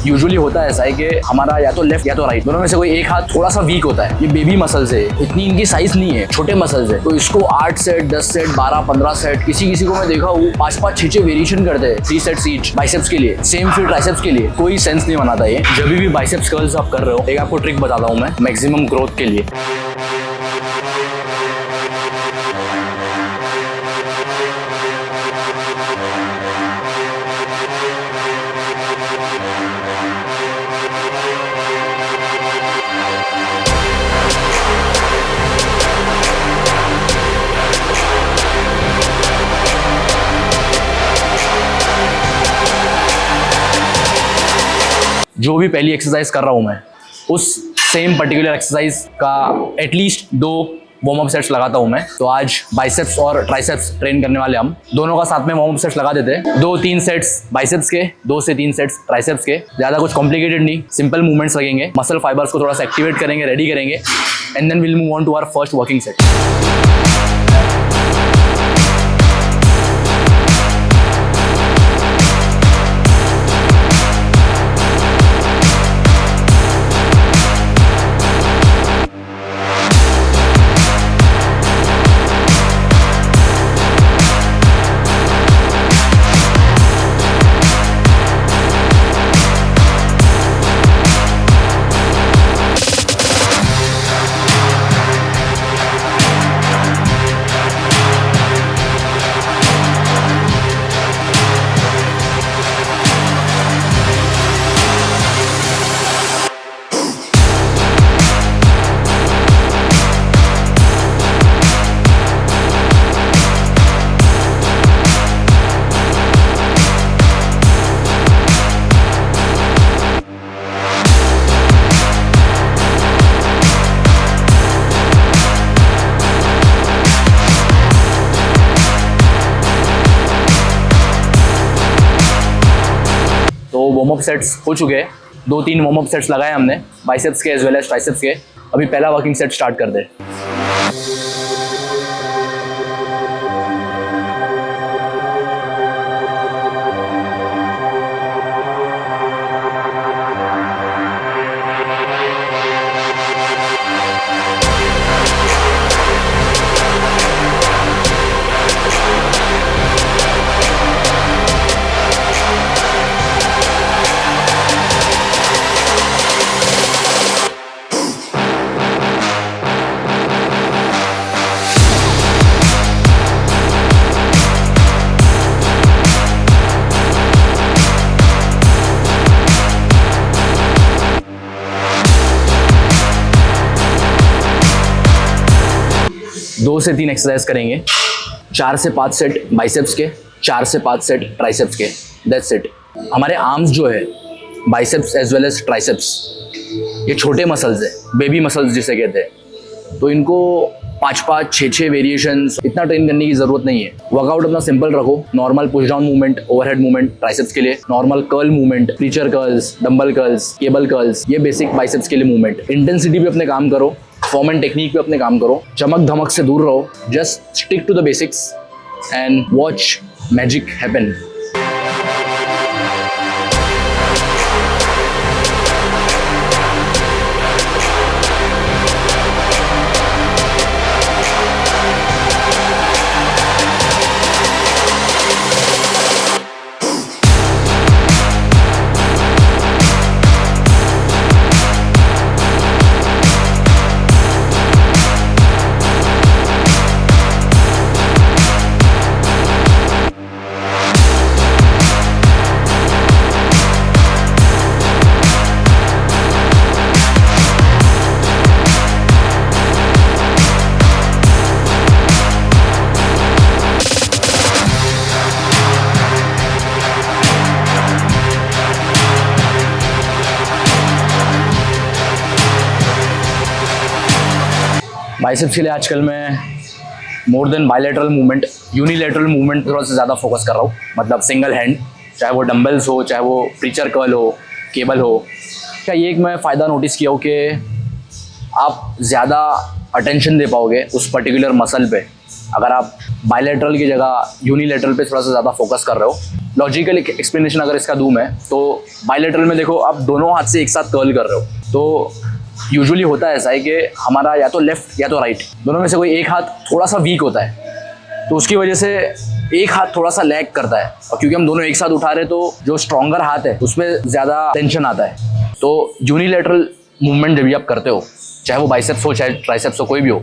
Usually होता है ऐसा है कि हमारा या तो लेफ्ट या तो राइट, दोनों में से कोई एक हाथ थोड़ा सा वीक होता है। ये बेबी मसल्स है, इतनी इनकी साइज नहीं है, छोटे मसल्स है, तो इसको 8 सेट 10 सेट 12 15 सेट, किसी को मैं देखा हूँ 5 6 वेरिएशन करते हैं 3 सेट्स ईच बाइसेप्स के लिए, सेम फिर ट्राइसेप्स के लिए। कोई सेंस नहीं बनाता ये। जब भी बाइसेप्स कर्ल्स आप कर रहे हो, एक आपको ट्रिक बताता हूँ मैं मैक्सिमम ग्रोथ के लिए। जो भी पहली एक्सरसाइज कर रहा हूँ मैं, उस सेम पर्टिकुलर एक्सरसाइज का एटलीस्ट 2 वार्म अप सेट्स लगाता हूँ मैं। तो आज बाइसेप्स और ट्राइसेप्स ट्रेन करने वाले हम दोनों का साथ में वार्म अप सेट्स लगा देते हैं। 2-3 सेट्स बाइसेप्स के, 2 से 3 सेट्स ट्राइसेप्स के। ज़्यादा कुछ कॉम्प्लिकेटेड नहीं, सिंपल मूवमेंट्स लगेंगे, मसल फाइबर्स को थोड़ा सा एक्टिवेट करेंगे, रेडी करेंगे, and then will move on to our first working set. तो वार्म अप सेट्स हो चुके हैं, 2-3 वार्म अप सेट्स लगाए हमने बाइसेप्स के एज वेल एज ट्राइसेप्स के। अभी पहला वर्किंग सेट स्टार्ट कर दे। दो से 3 एक्सरसाइज करेंगे, 4 से 5 सेट बाइसेप्स के, 4 से 5 सेट ट्राइसेप्स के, दैट्स इट। हमारे आर्म्स जो है, biceps as well as triceps, ये छोटे मसल्स है, बेबी मसल्स जिसे कहते हैं। तो इनको 5 6 वेरिएशंस इतना ट्रेन करने की जरूरत नहीं है। वर्कआउट अपना सिंपल रखो, normal push down movement, overhead movement triceps के लिए, normal curl movement, preacher curls, dumbbell curls, cable curls, ये बेसिक बाइसेप्स के लिए मूवमेंट। इंटेंसिटी भी अपने काम करो, फॉर्म एंड टेक्निक पे अपने काम करो, चमक धमक से दूर रहो, just stick to the basics and watch magic happen. Biceps के लिए आजकल मैं more than bilateral movement, unilateral movement थोड़ा सा ज़्यादा फोकस कर रहा हूँ। मतलब सिंगल हैंड, चाहे वो डंबल्स हो, चाहे वो प्रीचर कर्ल हो, केबल हो। क्या ये एक मैं फ़ायदा नोटिस किया हो कि आप ज़्यादा अटेंशन दे पाओगे उस पर्टिकुलर मसल पे अगर आप बायलैटरल की जगह यूनिलैटरल पे थोड़ा सा ज़्यादा फोकस कर रहे हो, लॉजिकल एक्सप्लेनेशन अगर इसका दूं मैं, तो बायलैटरल में देखो आप दोनों हाथ से एक साथ कर्ल कर रहे हो, तो यूजुअली होता है ऐसा है कि हमारा या तो लेफ्ट या तो राइट, दोनों में से कोई एक हाथ थोड़ा सा वीक होता है, तो उसकी वजह से एक हाथ थोड़ा सा लैग करता है, और क्योंकि हम दोनों एक साथ उठा रहे हैं तो जो स्ट्रॉन्गर हाथ है उसमें ज़्यादा टेंशन आता है। तो यूनिलैटरल मूवमेंट जब भी आप करते हो, चाहे वो बाइसेप्स हो चाहे ट्राइसेप्स हो, कोई भी हो,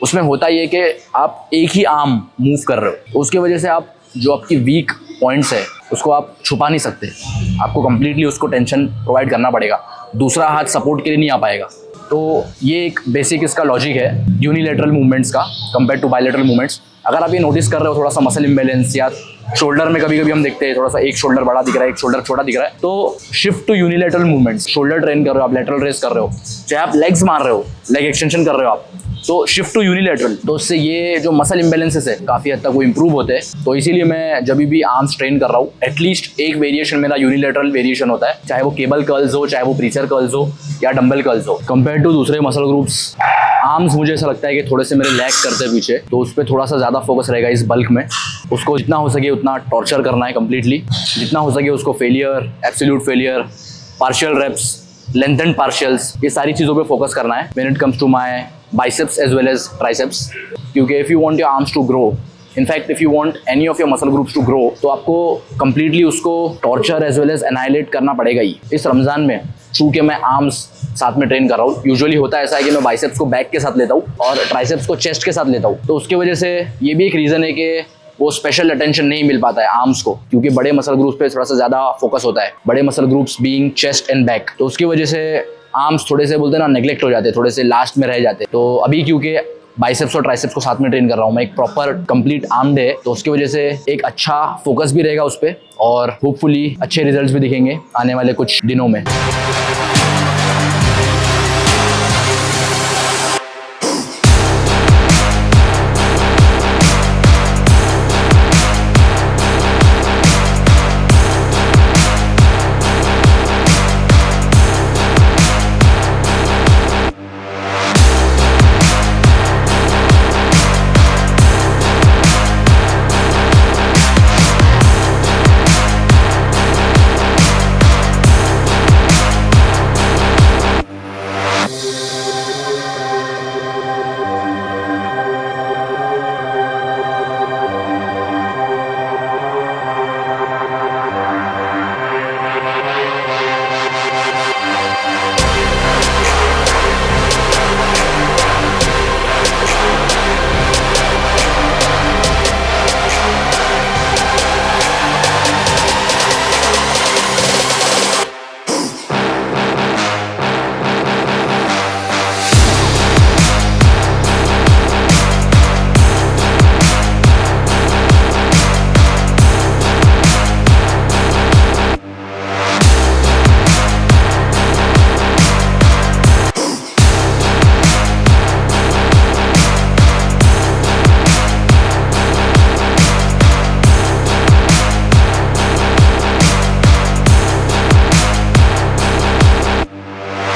उसमें होता ये कि आप एक ही आर्म मूव कर रहे हो, तो उसकी वजह से आप जो आपकी वीक पॉइंट्स है उसको आप छुपा नहीं सकते, आपको कंप्लीटली उसको टेंशन प्रोवाइड करना पड़ेगा, दूसरा हाथ सपोर्ट के लिए नहीं आ पाएगा। तो ये एक बेसिक इसका लॉजिक है यूनिलैटरल मूवमेंट्स का कंपेयर टू बायलैटरल मूवमेंट्स। अगर आप ये नोटिस कर रहे हो थोड़ा सा मसल इम्बैलेंस, या शोल्डर में कभी कभी हम देखते हैं थोड़ा सा एक शोल्डर बड़ा दिख रहा है एक शोल्डर छोटा दिख रहा है, तो shift to unilateral movements. Shoulder train कर रहे हो आप, लैटरल रेस कर रहे हो, चाहे आप लेग्स मार रहे हो, लेग एक्सटेंशन कर रहे हो आप, तो शिफ्ट टू यूनिलैटरल, तो उससे ये जो मसल इम्बैलेंसेस है काफ़ी हद तक वो इंप्रूव होते हैं। तो इसीलिए मैं जब भी आर्म्स ट्रेन कर रहा हूँ, एटलीस्ट एक वेरिएशन मेरा यूनिलैटरल वेरिएशन होता है, चाहे वो केबल कर्ल्स हो, चाहे वो प्रीचर कर्ल्स हो या डंबल कर्ल्स हो। कंपेयर टू दूसरे मसल ग्रुप्स, आर्म्स मुझे ऐसा लगता है कि थोड़े से मेरे लैग करते हैं पीछे, तो उस पर थोड़ा सा ज़्यादा फोकस रहेगा इस बल्क में। उसको जितना हो सके उतना टॉर्चर करना है कंप्लीटली, जितना हो सके उसको failure, absolute failure, partial reps, lengthened partials, ये सारी चीज़ों पे फोकस करना है when it comes to my biceps as well as triceps. क्योंकि if you want your arms to grow, in fact if you want any of your muscle groups to grow, तो आपको completely उसको torture as well as annihilate करना पड़ेगा ही। इस रमज़ान में चूँकि मैं आर्म्स साथ में ट्रेन कर रहा हूँ, यूजुअली होता है ऐसा है कि मैं बाइसेप्स को बैक के साथ लेता हूँ और ट्राइसेप्स को चेस्ट के साथ लेता हूँ, तो उसकी वजह से ये भी एक रीज़न है कि वो स्पेशल अटेंशन नहीं मिल पाता है आर्म्स को, क्योंकि बड़े मसल ग्रुप्स पे थोड़ा सा ज़्यादा फोकस होता है, बड़े muscle groups being chest and back, तो उसकी वजह से आर्म्स थोड़े से बोलते हैं ना नेग्लेक्ट हो जाते हैं, थोड़े से लास्ट में रह जाते हैं। तो अभी क्योंकि बाइसेप्स और ट्राइसेप्स को साथ में ट्रेन कर रहा हूँ मैं, एक प्रॉपर कंप्लीट आर्म डे, तो उसकी वजह से एक अच्छा फोकस भी रहेगा उस पर और होपफुली अच्छे रिजल्ट्स भी दिखेंगे आने वाले कुछ दिनों में।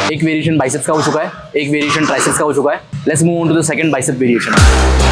एक वेरिएशन बाइसेप्स का हो चुका है, एक वेरिएशन ट्राइसेप्स का हो चुका है। Let's move on to the second bicep variation.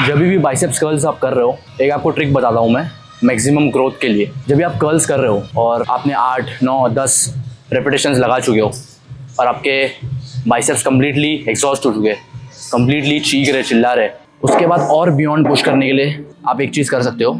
जब भी बाइसेप्स कर्ल्स आप कर रहे हो, एक आपको ट्रिक बताता हूँ मैं मैक्सिमम ग्रोथ के लिए। जब भी आप कर्ल्स कर रहे हो और आपने 8, 9, 10 रेपिटेशंस लगा चुके हो और आपके बाइसेप्स कम्प्लीटली एग्जॉस्ट हो चुके हैं, कम्प्लीटली चीख रहे, चिल्ला रहे, उसके बाद और बियॉन्ड पुश करने के लिए आप एक चीज़ कर सकते हो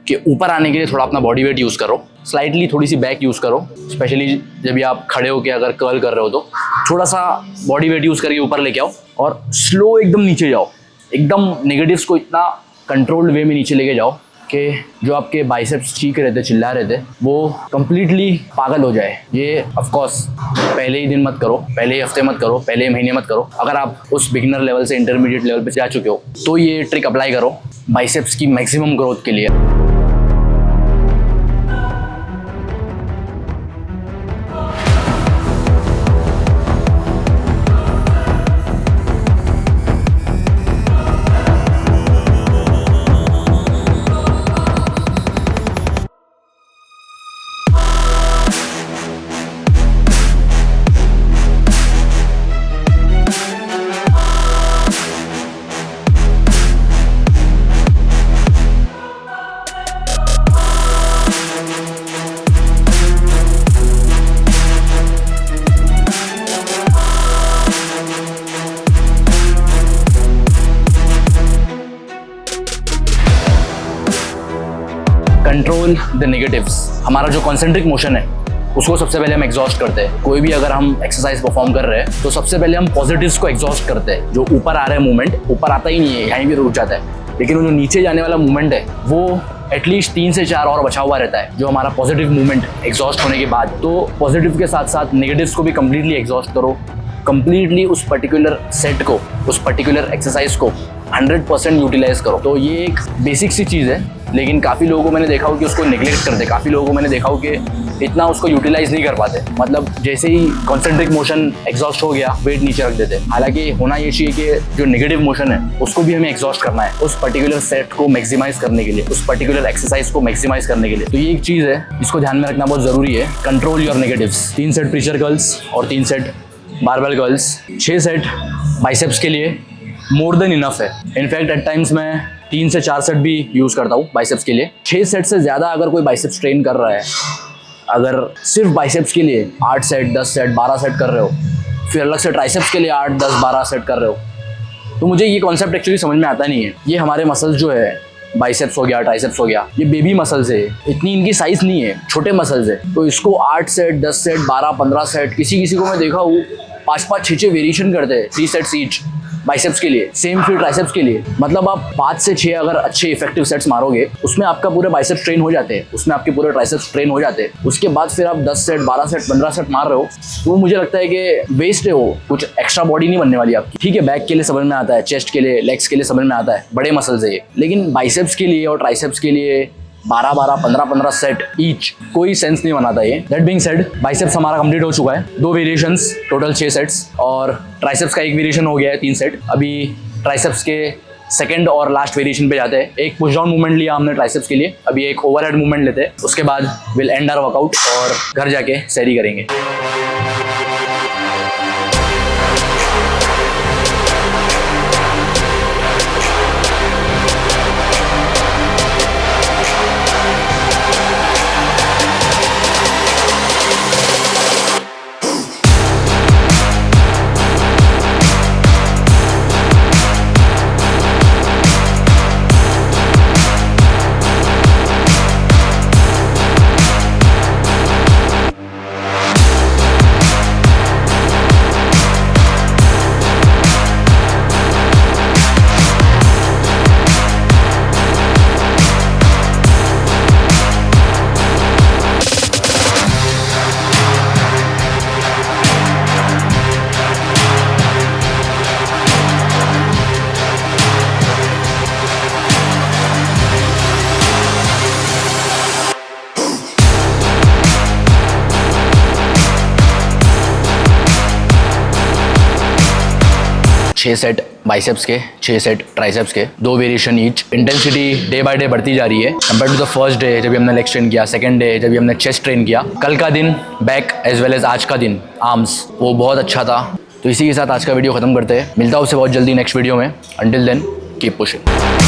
कि ऊपर आने के लिए थोड़ा अपना बॉडी वेट यूज़ करो, स्लाइटली थोड़ी सी बैक यूज़ करो, स्पेशली जब भी आप खड़े होकर अगर कर्ल कर रहे हो तो थोड़ा सा बॉडी वेट यूज़ करके ऊपर लेके आओ और स्लो एकदम नीचे जाओ, एकदम नेगेटिव्स को इतना कंट्रोल्ड वे में नीचे लेके जाओ कि जो आपके बाइसेप्स चीख रहे थे, चिल्ला रहे थे, वो कम्प्लीटली पागल हो जाए। ये ऑफ कोर्स पहले ही दिन मत करो, पहले ही हफ्ते मत करो, पहले ही महीने मत करो। अगर आप उस बिगिनर लेवल से इंटरमीडिएट लेवल पे जा चुके हो तो ये ट्रिक अप्लाई करो बाइसेप्स की मैक्सिमम ग्रोथ के लिए। Control the negatives. हमारा जो कॉन्सेंट्रिक मोशन है उसको सबसे पहले हम एग्जॉस्ट करते हैं। कोई भी अगर हम एक्सरसाइज परफॉर्म कर रहे हैं तो सबसे पहले हम पॉजिटिव्स को एग्जॉस्ट करते हैं। जो ऊपर आ रहा है मूवमेंट, ऊपर आता ही नहीं है, यहीं भी रुक जाता है, लेकिन वो जो नीचे जाने वाला मूवमेंट है वो एटलीस्ट 3 से 4 और बचा हुआ रहता है। जो हमारा पॉजिटिव मूवमेंट एग्जॉस्ट होने के बाद, तो पॉजिटिव के साथ साथ नेगेटिव्स को भी कम्प्लीटली एग्जॉस्ट करो, कम्प्लीटली उस पर्टिकुलर सेट को, उस पर्टिकुलर एक्सरसाइज को 100% यूटिलाइज करो। तो ये एक बेसिक सी चीज़ है, लेकिन काफ़ी लोगों को मैंने देखा हो कि उसको नेग्लेक्ट करते, काफ़ी लोगों को मैंने देखा हो कि इतना उसको यूटिलाइज नहीं कर पाते। मतलब जैसे ही कॉन्सेंट्रिक मोशन एग्जॉस्ट हो गया, वेट नीचे रख देते। हालांकि होना ये चाहिए कि जो नेगेटिव मोशन है उसको भी हमें एग्जॉस्ट करना है उस पर्टिकुलर सेट को मैक्सिमाइज करने के लिए, उस पर्टिकुलर एक्सरसाइज को मैक्सिमाइज करने के लिए। तो ये एक चीज़ है जिसको ध्यान में रखना बहुत ज़रूरी है। Control your negatives. 3 set pressure curls और 3 set barbell curls, 6 set biceps के लिए मोर देन इनफ है। इनफैक्ट एट टाइम्स मैं 3 से 4 सेट भी यूज़ करता हूँ बाइसेप्स के लिए। 6 सेट से ज़्यादा अगर कोई बाइसेप्स ट्रेन कर रहा है, अगर सिर्फ बाइसेप्स के लिए 8 सेट, 10 सेट, 12 सेट कर रहे हो, फिर अलग से ट्राइसेप्स के लिए 8, 10, 12 सेट कर रहे हो, तो मुझे ये कॉन्सेप्ट एक्चुअली समझ में आता नहीं है। ये हमारे मसल्स जो है, बाइसेप्स हो गया, ट्राइसेप्स हो गया, ये बेबी मसल्स है, इतनी इनकी साइज़ नहीं है, छोटे मसल्स है। तो इसको 8 सेट, 10 सेट, 12, 15 सेट, किसी को मैं देखा हूँ 5-5, 6-6 वेरिएशन करते हैं 3 सेट्स ईच बाइसेप्स के लिए, सेम फिर ट्राइसेप्स के लिए। मतलब आप 5 से 6 अगर अच्छे इफेक्टिव सेट्स मारोगे, उसमें आपका पूरे बाइसेप्स ट्रेन हो जाते हैं, उसमें आपके पूरे ट्राइसेप्स ट्रेन हो जाते हैं। उसके बाद फिर आप 10 सेट, 12 सेट, 15 सेट मार रहे हो, तो मुझे लगता है कि वेस्ट है, वो कुछ एक्स्ट्रा बॉडी नहीं बनने वाली आपकी। ठीक है, बैक के लिए समझ में आता है, चेस्ट के लिए, लेग्स के लिए समझ में आता है, बड़े मसल्स है ये, लेकिन बाइसेप्स के लिए और ट्राइसेप्स के लिए 12-12, 15-15 सेट ईच कोई सेंस नहीं बनाता ये। दैट बीइंग सेड, बाइसेप्स हमारा कंप्लीट हो चुका है। 2 वेरिएशंस, टोटल 6 सेट्स, और ट्राइसेप्स का 1 वेरिएशन हो गया है, 3 सेट। अभी ट्राइसेप्स के सेकंड और लास्ट वेरिएशन पे जाते हैं। एक पुश डाउन मूवमेंट लिया हमने ट्राइसेप्स के लिए, अभी एक ओवरहेड मूवमेंट लेते हैं, उसके बाद विल एंड आवर वर्कआउट और घर जाके सैरी करेंगे। छः सेट बाइसेप्स के, 6 सेट ट्राइसेप्स के, 2 variation each. Intensity day by day बढ़ती जा रही है compare to the first day जब भी हमने लेग ट्रेन किया, सेकंड डे जब भी हमने चेस्ट ट्रेन किया। कल का दिन बैक एज वेल एज आज का दिन आर्म्स, वो बहुत अच्छा था। तो इसी के साथ आज का वीडियो खत्म करते हैं। मिलता हूँ उससे बहुत जल्दी नेक्स्ट वीडियो में। Until then keep pushing.